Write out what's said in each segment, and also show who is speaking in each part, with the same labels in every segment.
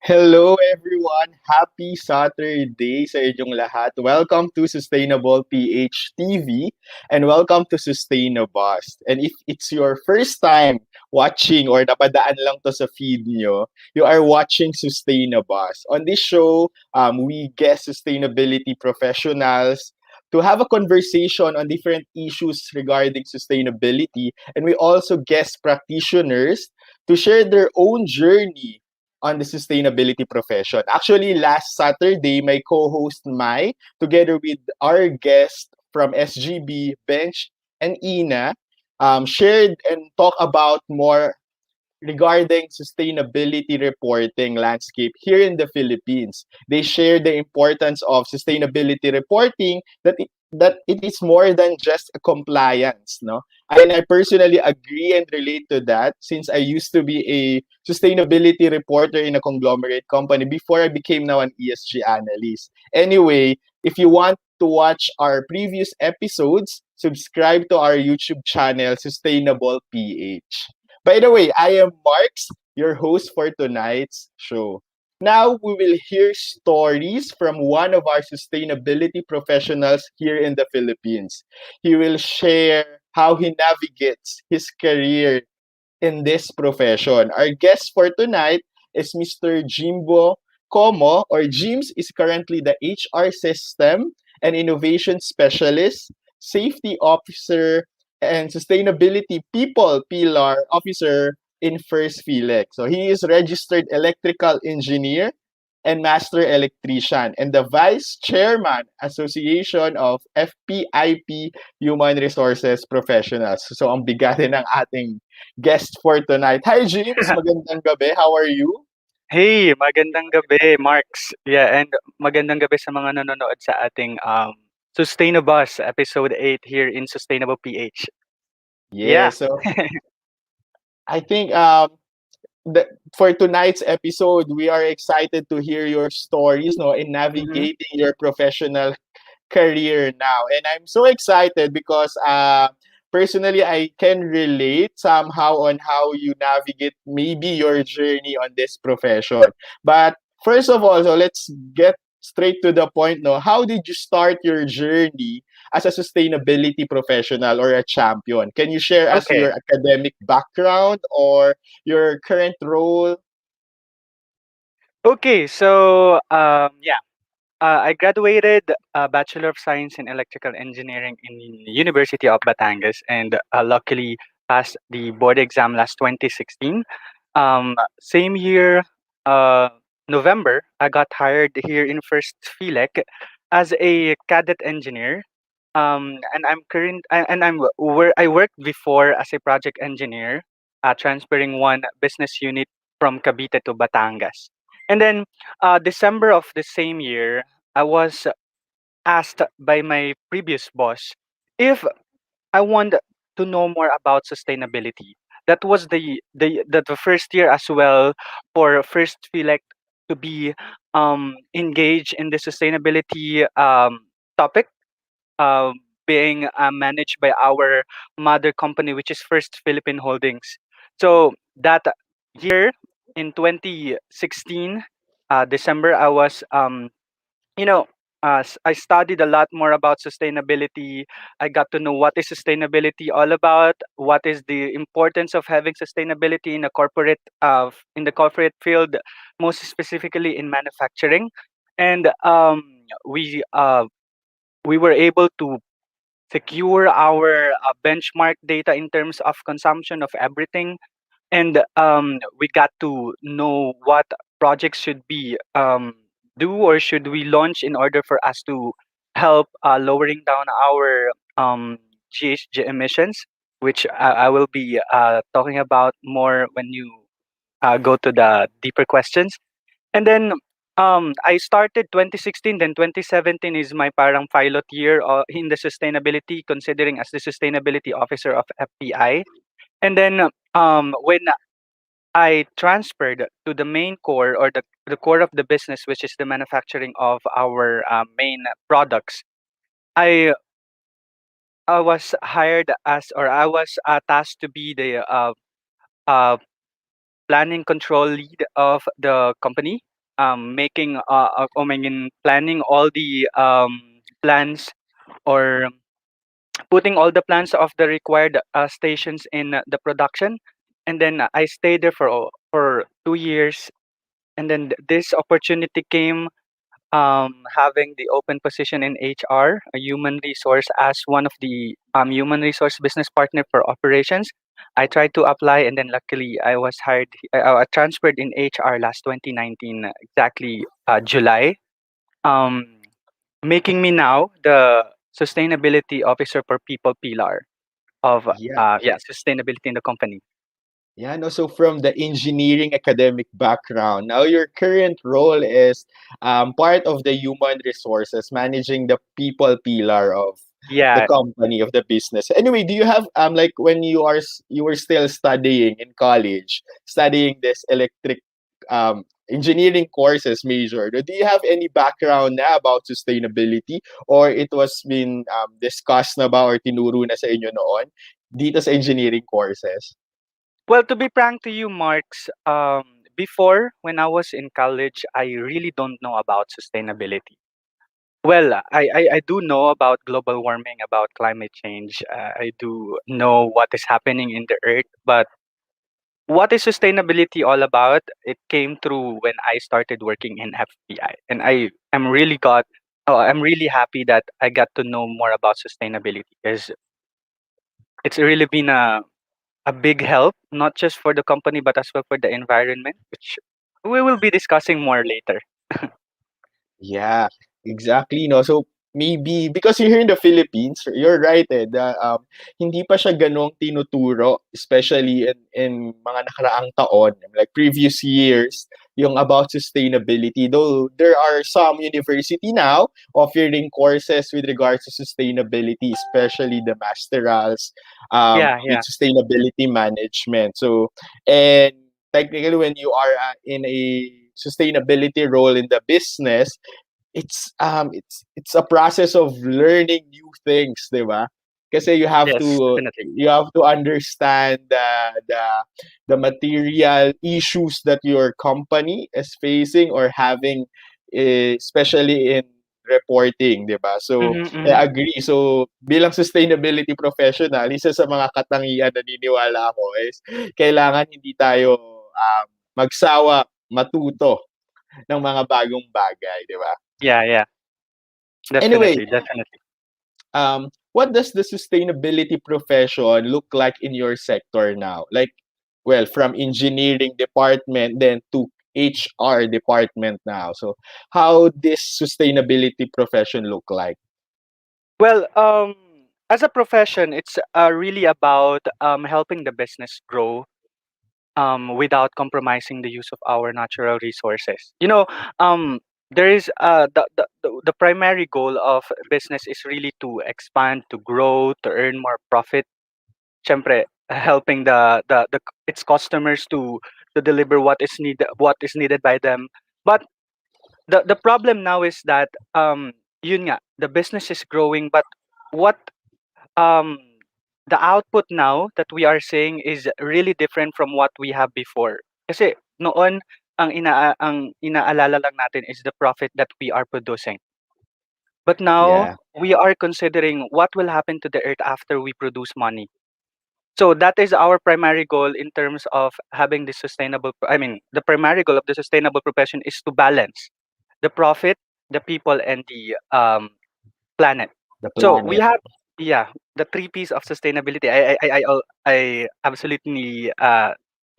Speaker 1: Hello everyone! Happy Saturday sa inyong lahat. Welcome to Sustainable PH TV and welcome to Sustainabust. And if it's your first time watching or napadaan lang to sa feed nyo, you are watching Sustainabust. On this show, we guest sustainability professionals to have a conversation on different issues regarding sustainability, and we also guest practitioners to share their own journey on the sustainability profession. Actually, last Saturday, my co-host Mai, together with our guest from SGB, Bench and Ina, shared and talked about more regarding sustainability reporting landscape here in the Philippines. They share the importance of sustainability reporting that it is more than just a compliance, no? And I personally agree and relate to that since I used to be a sustainability reporter in a conglomerate company before I became now an ESG analyst. Anyway, if you want to watch our previous episodes, subscribe to our YouTube channel, Sustainable PH. By the way, I am Marx, your host for tonight's show. Now we will hear stories from one of our sustainability professionals here in the Philippines. He will share how he navigates his career in this profession. Our guest for tonight is Mr. Jimbooh Como, or Jimbz is currently the HR System and Innovation Specialist, Safety Officer, and Sustainability People Pillar Officer in First Philec. So he is registered electrical engineer and master electrician and the vice chairman association of FPIP Human Resources Professionals. So ang bigatin ng ating guest for tonight. Hi James, magandang gabi. How are you?
Speaker 2: Hey, magandang gabi, Marx. Yeah, and magandang gabi sa mga nanonood sa ating Sustainabus episode 8 here in Sustainable PH.
Speaker 1: Yeah,
Speaker 2: Yeah.
Speaker 1: so I think for tonight's episode, we are excited to hear your stories, no, in
Speaker 2: Mhm.
Speaker 1: navigating your professional career now. And I'm so excited because personally, I can relate somehow on how you navigate maybe your journey on this profession. But first of all, so let's get straight to the point. No, how did you start your journey as a sustainability professional or a champion? Can you share us
Speaker 2: Okay.
Speaker 1: your academic background or your current role?
Speaker 2: Okay, so yeah, I graduated Bachelor of Science in Electrical Engineering in University of Batangas and luckily passed the board exam last 2016. Same year, uh, November, I got hired here in First Philec as a cadet engineer. And I'm current, and I'm where I worked before as a project engineer, transferring one business unit from Cavite to Batangas. And then December of the same year, I was asked by my previous boss if I want to know more about sustainability. That was the first year as well for First Philec to be engaged in the sustainability topic, um, being managed by our mother company, which is First Philippine Holdings. So that year in 2016, December, I was you know, I studied a lot more about sustainability. I got to know what is sustainability all about, what is the importance of having sustainability in a corporate, in the corporate field, most specifically in manufacturing, and we were able to secure our benchmark data in terms of consumption of everything, and we got to know what projects should be do or should we launch in order for us to help lowering down our GHG emissions, which I will be talking about more when you go to the deeper questions. And then I started 2016, then 2017 is my parang pilot year in the sustainability, considering as the sustainability officer of FPI. And then when I transferred to the main core, or the core of the business, which is the manufacturing of our main products. I I was hired as, or I was tasked to be the uh, planning control lead of the company, making I mean, planning all the plans, or putting all the plans of the required stations in the production. And then I stayed there for 2 years, and then this opportunity came, having the open position in HR, a human resource, as one of the human resource business partner for operations. I tried to apply, and then luckily I was hired. I transferred in HR last 2019, exactly July, um, making me now the sustainability officer for people pillar of
Speaker 1: Yeah.
Speaker 2: sustainability in the company.
Speaker 1: Yeah, no, so from the engineering academic background, now your current role is part of the human resources, managing the people pillar of the
Speaker 2: Yeah,
Speaker 1: company, of the business. Anyway, do you have like when you were still studying in college, studying this electric engineering courses major, do you have any background na about sustainability, or it was been discussed na ba or tinuro na sa inyo noon dito sa engineering courses?
Speaker 2: well, to be frank to you, Marks, before, when I was in college, I really don't know about sustainability. Well, I do know about global warming, about climate change. I do know what is happening in the earth, but what is sustainability all about? It came through when I started working in FPI, and I'm really happy that I got to know more about sustainability, because it's really been a big help, not just for the company, but as well for the environment, which we will be discussing more later.
Speaker 1: Yeah, exactly, no. So maybe because you're here in the Philippines, you're right hindi pa siya ganong tinuturo, especially in mga nakaraang taon, like previous years, yung about sustainability. Though there are some university now offering courses with regards to sustainability, especially the masterals
Speaker 2: Yeah,
Speaker 1: with
Speaker 2: yeah.
Speaker 1: sustainability management. So, and technically when you are in a sustainability role in the business, it's a process of learning new things, 'di ba? Kasi
Speaker 2: Yes, definitely.
Speaker 1: you have to understand the material issues that your company is facing or having, especially in reporting, 'di ba? So,
Speaker 2: Mm-hmm,
Speaker 1: I
Speaker 2: mm-hmm.
Speaker 1: agree. So, bilang sustainability professional, isa sa mga katangian na naniniwala ako is kailangan hindi tayo magsawa matuto ng mga bagong bagay, 'di ba?
Speaker 2: Yeah, yeah.
Speaker 1: Anyway,
Speaker 2: Definitely, definitely.
Speaker 1: what does the sustainability profession look like in your sector now? Like, well, from engineering department then to HR department now. So, how this sustainability profession look like?
Speaker 2: Well, as a profession, it's really about helping the business grow, without compromising the use of our natural resources. There is the primary goal of business is really to expand, to grow, to earn more profit. Siyempre, helping its customers to deliver what is needed by them. But the problem now is that, yun nga, the business is growing, but what um the output now that we are seeing is really different from what we have before. Kasi noon, ang inaalala lang natin is the profit that we are producing. But now
Speaker 1: Yeah,
Speaker 2: we are considering what will happen to the earth after we produce money. So that is our primary goal in terms of having the the primary goal of the sustainable profession is to balance the profit, the people, and the planet.
Speaker 1: the
Speaker 2: So we
Speaker 1: planet.
Speaker 2: have, yeah, the three P's of sustainability. I absolutely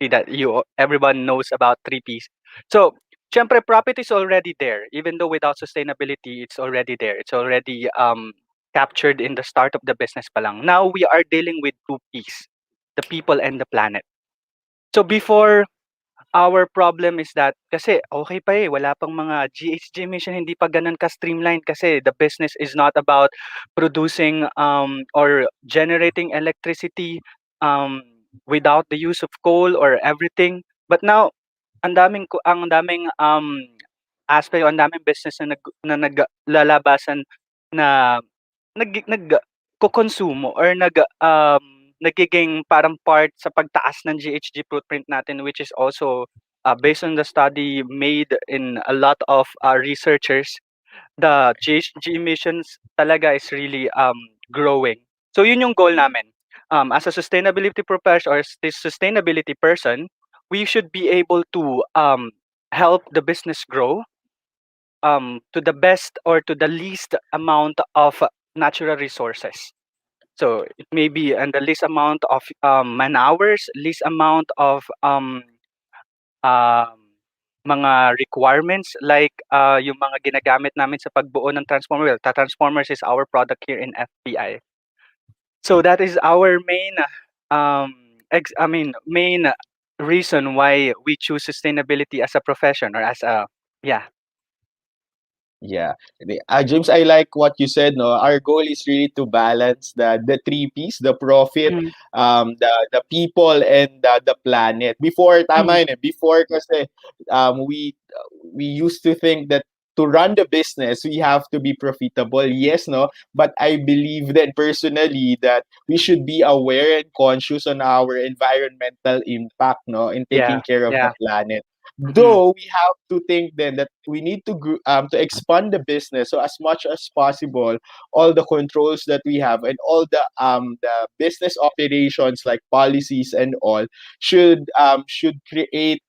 Speaker 2: see that everyone knows about three P's. So, syempre, profit is already there. Even though without sustainability, it's already there. It's already captured in the start of the business pa lang. Now we are dealing with two P's, the people and the planet. So before, our problem is that kasi okay pa wala pang mga GHG emission, hindi pa gano'n ka-streamline kasi the business is not about producing, or generating electricity, without the use of coal or everything. But now, ang daming aspect, ang daming business na naglalabasan na nagkokonsumo or nagiging parang part sa pagtaas ng GHG footprint natin, which is also, based on the study made in a lot of, researchers, the GHG emissions talaga is really, growing. So yun yung goal namin. As a sustainability professional or sustainability person, we should be able to, help the business grow, to the best or to the least amount of natural resources. So it may be and the least amount of, man hours, least amount of, um, mga requirements like, yung mga ginagamit namin sa pagbuo ng transformer. Well, the transformers is our product here in FPI. So that is our main, main reason why we choose sustainability as a profession or as a, yeah.
Speaker 1: Yeah. James, I like what you said, no. Our goal is really to balance the three P's, the profit,
Speaker 2: Mm,
Speaker 1: the people and the planet. Before
Speaker 2: mm,
Speaker 1: tama yun eh. Before kasi we used to think that to run the business, we have to be profitable. Yes, no? But I believe that personally that we should be aware and conscious on our environmental impact, no, in taking
Speaker 2: yeah,
Speaker 1: care of the
Speaker 2: yeah.
Speaker 1: planet.
Speaker 2: Mhm.
Speaker 1: Though we have to think then that we need to expand the business, so as much as possible, all the controls that we have and all the business operations like policies and all should create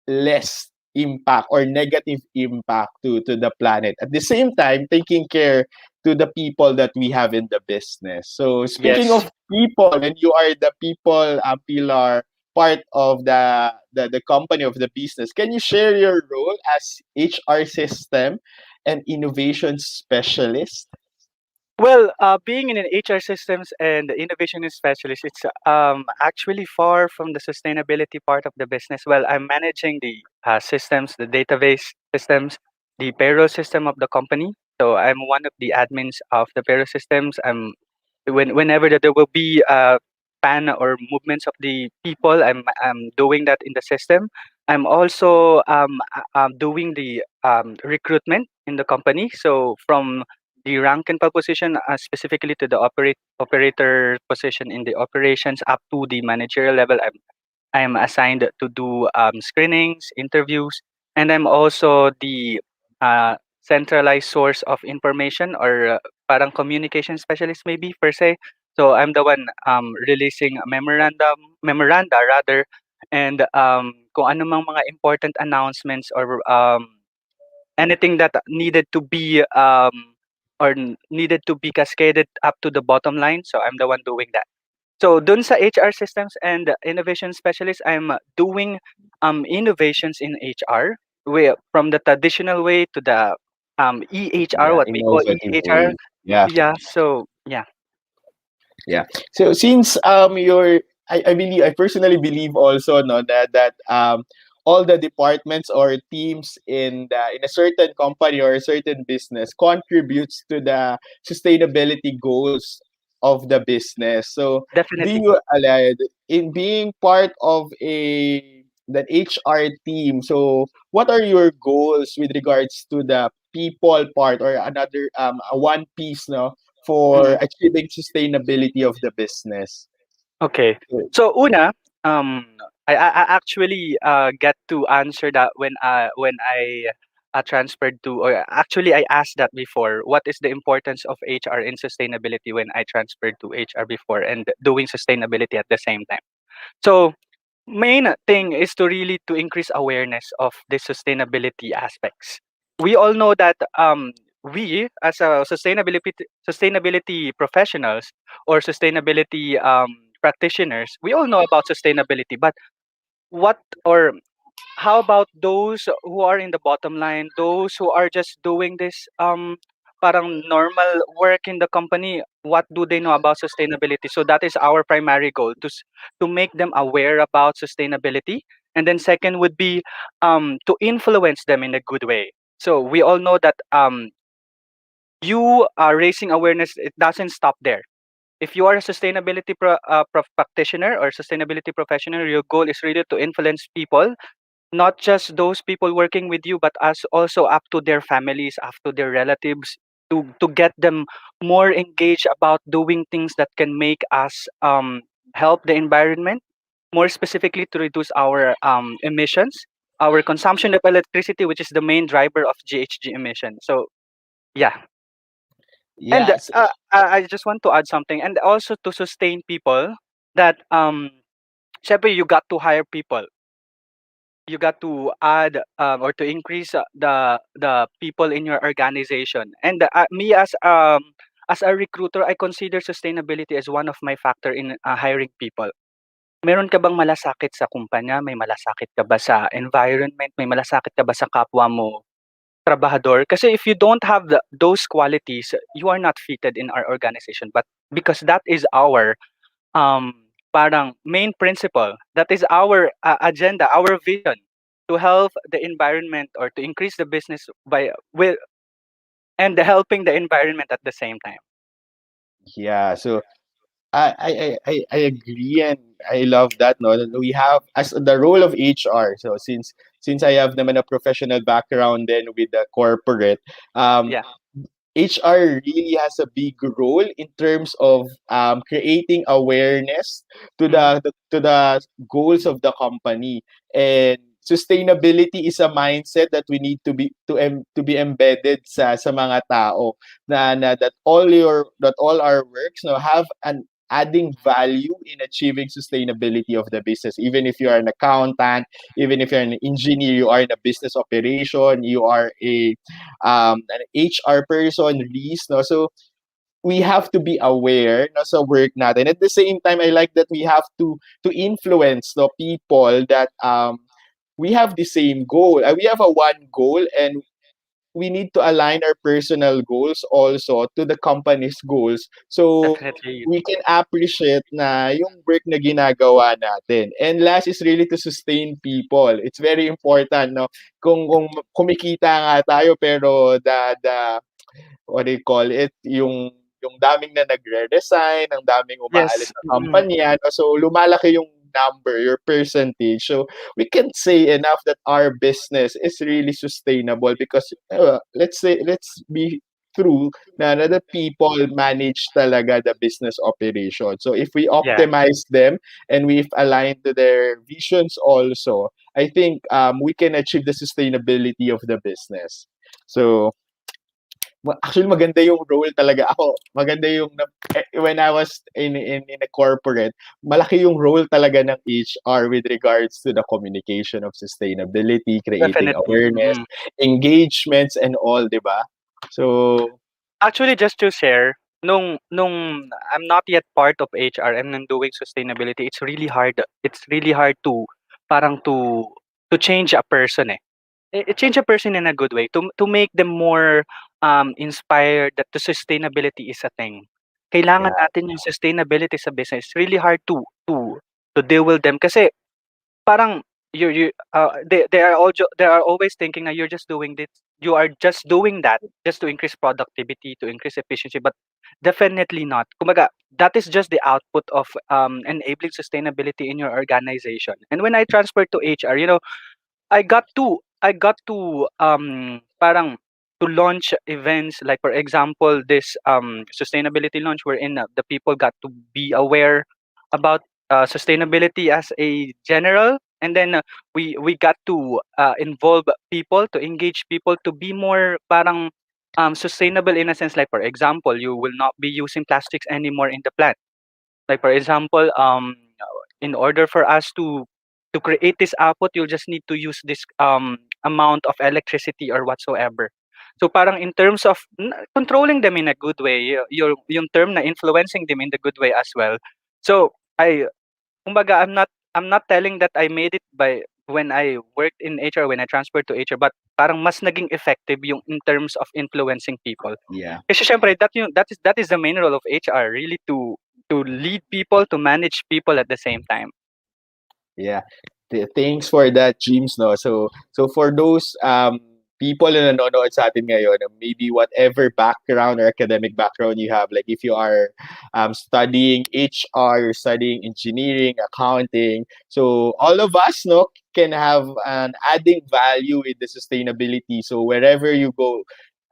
Speaker 1: less impact or negative impact to the planet. At the same time, taking care to the people that we have in the business. So speaking
Speaker 2: Yes.
Speaker 1: of people, and you are the people pillar part of the company of the business, can you share your role as HR system and innovation specialist?
Speaker 2: Well, being in an HR systems and innovation specialist, it's, actually far from the sustainability part of the business. Well, I'm managing the, systems, the database systems, the payroll system of the company. So I'm one of the admins of the payroll systems. Whenever that there will be a pan or movements of the people, I'm doing that in the system. I'm also, doing the, recruitment in the company. So from the rank and file position, specifically to the operator position in the operations up to the managerial level, I'm assigned to do, screenings, interviews, and I'm also the, centralized source of information or, parang communication specialist maybe per se. So I'm the one, releasing a memoranda rather, and, kung ano mang mga important announcements or, anything that needed to be, needed to be cascaded up to the bottom line. So I'm the one doing that. So dun sa HR systems and innovation specialist, I'm, doing, innovations in HR, from the traditional way to the, EHR,
Speaker 1: Yeah,
Speaker 2: what we call
Speaker 1: innovative
Speaker 2: EHR.
Speaker 1: way. Yeah.
Speaker 2: Yeah. So yeah,
Speaker 1: Yeah. So since I personally believe also no that all the departments or teams in a certain company or a certain business contributes to the sustainability goals of the business. So do
Speaker 2: definitely.
Speaker 1: you in being part of a the HR team? So what are your goals with regards to the people part or another a one piece no for
Speaker 2: Mm.
Speaker 1: achieving sustainability of the business?
Speaker 2: Okay. So una, um, I actually, get to answer that when I transferred to, or actually I asked that before. What is the importance of HR in sustainability when I transferred to HR before and doing sustainability at the same time? So main thing is to really to increase awareness of the sustainability aspects. We all know that, we as a sustainability professionals or sustainability, practitioners, we all know about sustainability. But what or how about those who are in the bottom line, those who are just doing this, parang normal work in the company? What do they know about sustainability? So that is our primary goal, to make them aware about sustainability, and then second would be, to influence them in a good way. So we all know that, you are raising awareness. It doesn't stop there. if you are a sustainability practitioner or sustainability professional, your goal is really to influence people, not just those people working with you, but as also up to their families, up to their relatives, to get them more engaged about doing things that can make us help the environment, more specifically to reduce our emissions, our consumption of electricity, which is the main driver of GHG emission. So yeah, and
Speaker 1: Yes.
Speaker 2: I just want to add something, and also to sustain people that syempre you got to hire people, you got to add or to increase the people in your organization. And me as a recruiter, I consider sustainability as one of my factor in hiring people. Meron ka bang malasakit sa kumpanya? May malasakit ka ba sa environment? May malasakit ka ba sa kapwa mo trabahador? Kasi if you don't have those qualities, you are not fitted in our organization. But because that is our um, parang main principle, that is our agenda, our vision to help the environment or to increase the business by with and helping the environment at the same time.
Speaker 1: Yeah. So I agree, and I love that. No, that we have as the role of HR. So since I have naman a professional background then with the corporate, um,
Speaker 2: Yeah.
Speaker 1: HR really has a big role in terms of creating awareness to
Speaker 2: Mhm.
Speaker 1: the goals of the company, and sustainability is a mindset that we need to be embedded sa mga tao na that all our works no have an adding value in achieving sustainability of the business. Even if you are an accountant, even if you're an engineer, you are in a business operation, you are an HR person, Reese, no? So we have to be aware no, sa work natin. At the same time, I like that we have to influence the people that we have the same goal. We have a one goal, and we need to align our personal goals also to the company's goals. So
Speaker 2: Definitely.
Speaker 1: we can appreciate na yung work na ginagawa natin. And last is really to sustain people. It's very important, no? Kung kumikita nga tayo pero the what do you call it, yung daming na nagre-resign, ang daming umaalis
Speaker 2: Yes.
Speaker 1: sa
Speaker 2: Mm.
Speaker 1: kumpanya, no? So lumalaki yung number, your percentage. So we can say enough that our business is really sustainable because let's be true na the people manage talaga the business operation. So if we
Speaker 2: Yeah.
Speaker 1: optimize them and we've aligned to their visions also, I think we can achieve the sustainability of the business. So actually maganda yung role talaga. Ako, maganda yung when I was in a corporate, malaki yung role talaga ng HR with regards to the communication of sustainability, creating
Speaker 2: Definitely.
Speaker 1: awareness,
Speaker 2: Mm.
Speaker 1: engagements and all, 'di ba? So,
Speaker 2: Actually, just to share, nung I'm not yet part of HR and I'm doing sustainability, it's really hard. It's really hard to parang to change a person eh. Change a person in a good way to make them more inspired that the sustainability is a thing. Kailangan
Speaker 1: yeah,
Speaker 2: natin yung sustainability sa business. It's really hard to deal with them kasi parang they are they are always thinking that you're just doing this, you are just doing that just to increase productivity, to increase efficiency, but definitely not. Kumbaga, that is just the output of enabling sustainability in your organization. And when I transferred to HR, I got to parang to launch events, like for example this sustainability launch wherein the people got to be aware about sustainability as a general, and then we got to involve people, to engage people to be more parang sustainable in a sense, like for example you will not be using plastics anymore in the plant. Like for example, in order for us to create this output, you'll just need to use this amount of electricity or whatsoever. So parang in terms of controlling them in a good way, yung term na influencing them in the good way as well. So kumbaga, I'm not telling that I made it by when I worked in HR, when I transferred to HR, but parang mas naging effective yung in terms of influencing people.
Speaker 1: yeah,
Speaker 2: Kasi syempre that is the main role of HR, really to lead people, to manage people at the same time.
Speaker 1: yeah. Thanks for that, James. No, so for those people na nanonood sa atin ngayon, maybe whatever background or academic background you have, like if you are studying HR, you're studying engineering, accounting, so all of us, no, can have an adding value with the sustainability. So wherever you go,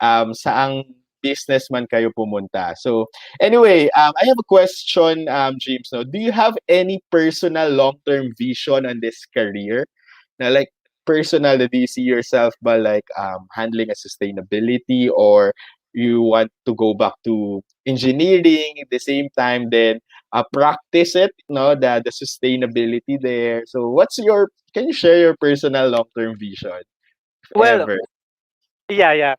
Speaker 1: saang business man kayo pumunta. So anyway, I have a question, James. No, do you have any personal long-term vision on this career? Now, like personal, do you see yourself by like handling a sustainability, or you want to go back to engineering at the same time, then practice it, no, the sustainability there. So, what's your? Can you share your personal long-term vision, if
Speaker 2: Well,
Speaker 1: ever?
Speaker 2: yeah, yeah.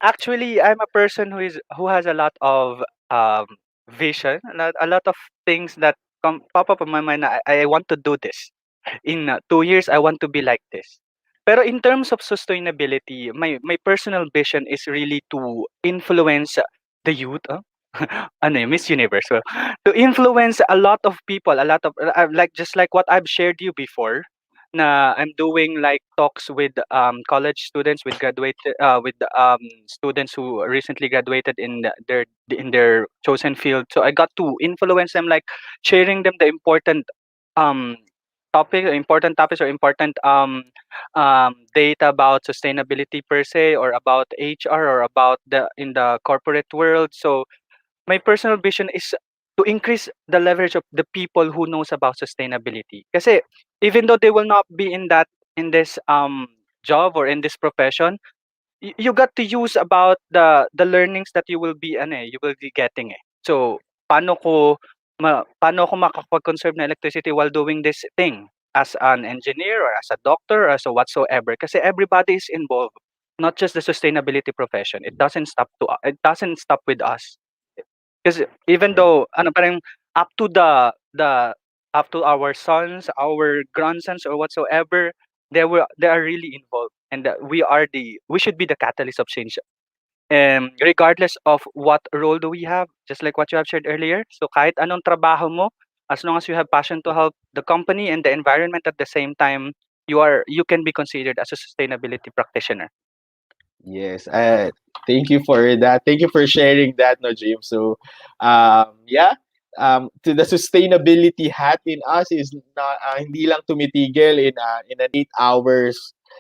Speaker 2: Actually, I'm a person who has a lot of um vision, a lot of things that pop up in my mind. I want to do this. In 2 years, I want to be like this. Pero in terms of sustainability, my personal vision is really to influence the youth. Ano yun, Miss Universe. Well, to influence a lot of people, a lot of like just like what I've shared you before. Na I'm doing like talks with college students, with students who recently graduated in their chosen field. So I got to influence them, like sharing them the um important topics or important data about sustainability per se, or about HR, or about the in the corporate world. So my personal vision is to increase the leverage of the people who knows about sustainability. Kasi even though they will not be in this job or in this profession, you got to use about the learnings that you will be getting eh. So paano ko makakapag-conserve ng electricity while doing this thing as an engineer or as a doctor or as a whatsoever, kasi everybody is involved, not just the sustainability profession. It doesn't stop with us. Kasi even though ano parang up to the up to our sons, our grandsons or whatsoever, they are really involved, and we should be the catalyst of change. Regardless of what role do we have, just like what you have shared earlier. So kahit anong trabaho mo, as long as you have passion to help the company and the environment at the same time, you can be considered as a sustainability practitioner.
Speaker 1: Yes, thank you for that. Thank you for sharing that, no, James. So, yeah, to the sustainability hat in us is not hindi lang tumitigil in an 8 hours,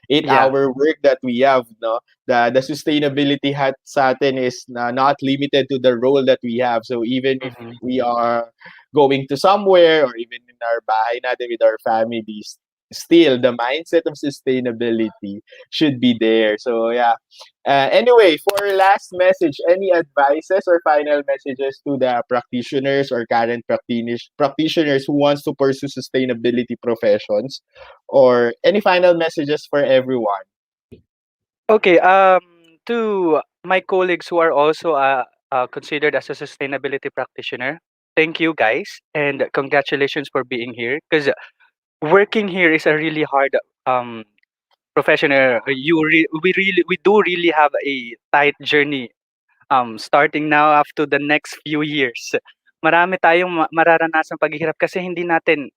Speaker 1: eight
Speaker 2: Yeah.
Speaker 1: hour work that we have. No, the sustainability hat sa atin is not limited to the role that we have. So even if
Speaker 2: Mhm.
Speaker 1: we are going to somewhere or even in our bahay natin with our families, still the mindset of sustainability should be there. So yeah, anyway, for last message, any advices or final messages to the practitioners or current practitioners who wants to pursue sustainability professions, or any final messages for everyone?
Speaker 2: Okay, to my colleagues who are also considered as a sustainability practitioner, thank you guys, and congratulations for being here. Because working here is a really hard um, profession. We do really have a tight journey. Starting now up to the next few years, marami tayong mararanasan paghihirap kasi hindi natin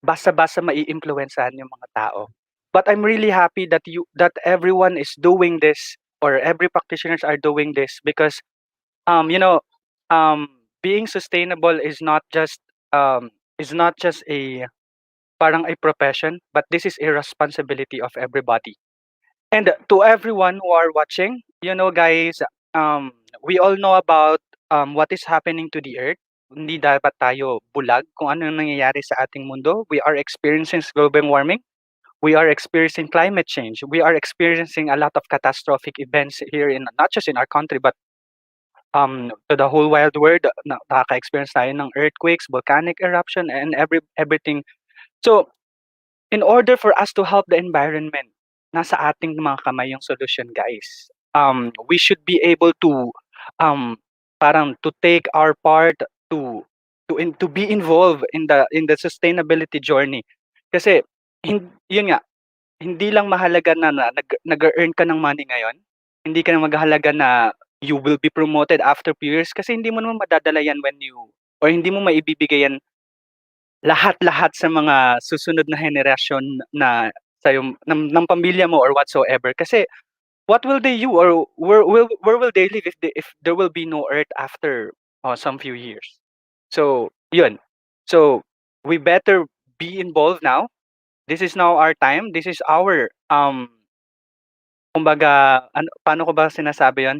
Speaker 2: basta-basta maiimpluwensyahan yung mga tao. But I'm really happy that everyone is doing this, or every practitioners are doing this, because um you know um being sustainable is not just a parang a profession, but this is a responsibility of everybody. And to everyone who are watching, guys, um we all know about what is happening to the earth. Hindi dapat tayo bulag kung ano yung nangyayari sa ating mundo. We are experiencing global warming. We are experiencing climate change. We are experiencing a lot of catastrophic events here, in not just in our country, but to the whole wild world. Nakaka-experience tayo ng earthquakes, volcanic eruption, and everything. So in order for us to help the environment, nasa ating mga kamay yung solution, guys. We should be able to um parang to take our part, to be involved in the sustainability journey. Kasi yun nga, hindi lang mahalaga na nag-earn ka ng money ngayon. Hindi ka na maghahalaga na you will be promoted after few years, kasi hindi mo naman madadala yan or hindi mo maibibigay yan lahat-lahat sa mga susunod na henerasyon na sa'yo ng pamilya mo or whatsoever. Kasi what will they do, or where will they live if there will be no Earth after some few years? So yun. So we better be involved now. This is now our time. This is our kumbaga, ano, paano ko ba sinasabi yon?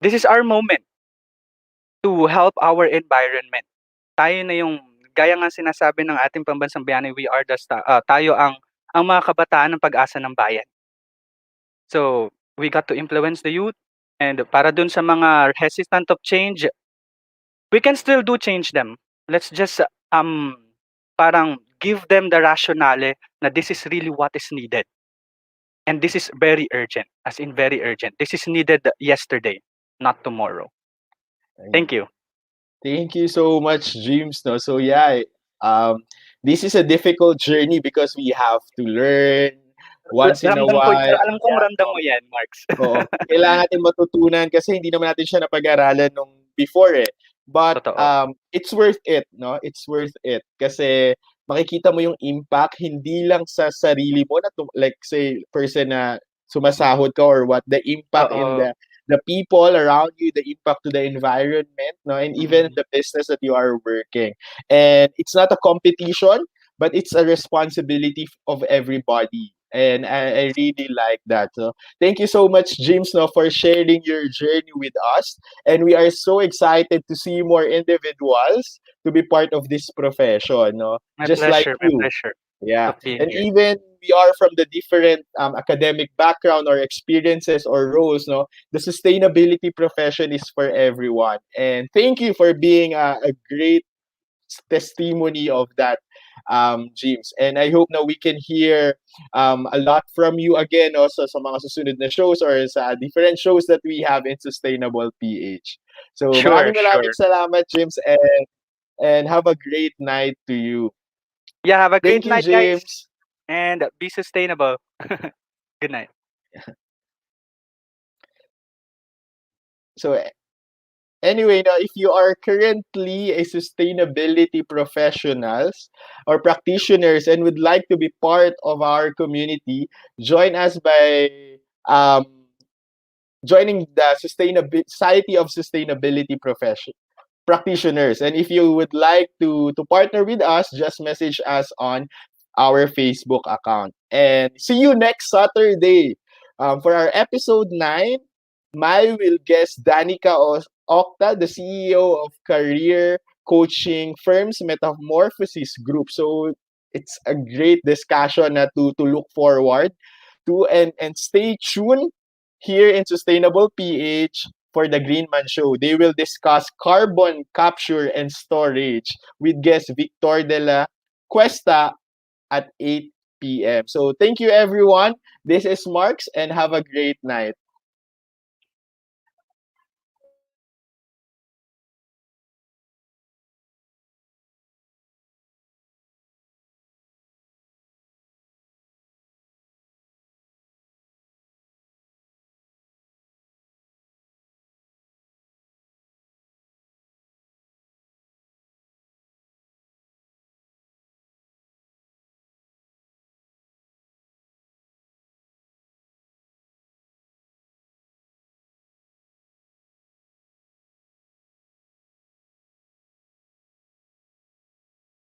Speaker 2: This is our moment to help our environment. Tayo na yung gaya nga sinasabi ng ating pambansang bayani, we are tayo ang mga kabataan ng pag-asa ng bayan. So, we got to influence the youth, and para dun sa mga hesitant of change, we can still do change them. Let's just parang give them the rationale na this is really what is needed. And this is very urgent, as in very urgent. This is needed yesterday, not tomorrow. Thank you.
Speaker 1: Thank you so much, James. No, so yeah, um, this is a difficult journey because we have to learn once in a
Speaker 2: Ramdam ko,
Speaker 1: while.
Speaker 2: alam kong
Speaker 1: Yeah,
Speaker 2: ramdam mo yan, Marks.
Speaker 1: oo. Kailangan natin matutunan kasi hindi naman natin siya napag-aralan nung before eh. But
Speaker 2: Totoo.
Speaker 1: it's worth it, no? It's worth it kasi makikita mo yung impact hindi lang sa sarili mo na like say person na sumasahod ka or what, the impact in
Speaker 2: Oo.
Speaker 1: the people around you, the impact to the environment, no? And even
Speaker 2: Mm.
Speaker 1: the business that you are working. And it's not a competition, but it's a responsibility of everybody. And I really like that. So thank you so much, James, no, for sharing your journey with us. And we are so excited to see more individuals to be part of this profession, no? Just like
Speaker 2: My
Speaker 1: you.
Speaker 2: pleasure
Speaker 1: Yeah.
Speaker 2: of being
Speaker 1: And
Speaker 2: here.
Speaker 1: even we are from the different academic background or experiences or roles, no? The sustainability profession is for everyone. And thank you for being a great testimony of that, James. And I hope now we can hear a lot from you again also sa mga susunod na shows or sa different shows that we have in Sustainable PH. So
Speaker 2: Sure,
Speaker 1: maraming
Speaker 2: sure.
Speaker 1: salamat, James, and have a great night to you.
Speaker 2: Yeah, have a great
Speaker 1: Thank you,
Speaker 2: night, guys,
Speaker 1: James.
Speaker 2: and be sustainable. Good night.
Speaker 1: So anyway, now if you are currently a sustainability professionals or practitioners and would like to be part of our community, join us by um, joining the Society of Sustainability Practitioners. And if you would like to partner with us, just message us on our Facebook account. And see you next Saturday for our episode 9. Mai will guest Danica Octa, the CEO of career coaching firms Metamorphosis Group. So it's a great discussion to look forward to, and stay tuned here in Sustainable PH for the Greenman Show. They will discuss carbon capture and storage with guest Victor de la Cuesta at 8 p.m. So thank you everyone. This is Marx and have a great night.